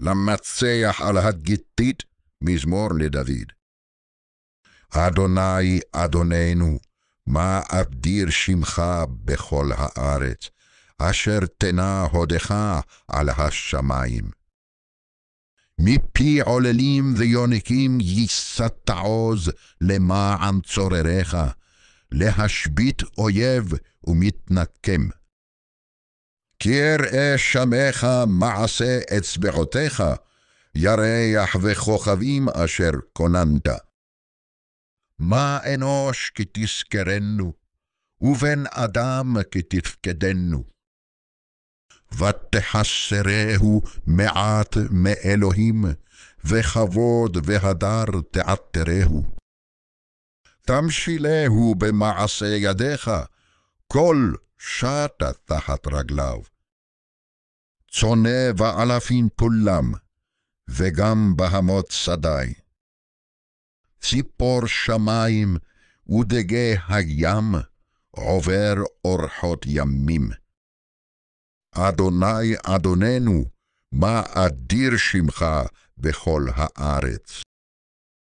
למצח על הגיתית, מזמור לדוד. אדוני אדוננו, מה אבדיר שמך בכל הארץ, אשר תנה הודך על השמיים. מפי עוללים ויונקים ייסת עוז למען צורריך, להשבית אויב ומתנקם. כי אראה שמך מעשה אצבעותיך, ירח וכוכבים אשר כוננת. מה אנוש כי תזכרנו, ובן אדם כי תפקדנו. ותחסרהו מעט מאלוהים, וכבוד והדר תעטרהו. תמשילהו במעשה ידיך, כל שטה תחת רגליו. צונא ועלפין כולם, וגם בהמות שדי. ציפור שמיים ודגי הים, עובר אורחות ימים. אדוני אדוננו, מה אדיר שמך בכל הארץ.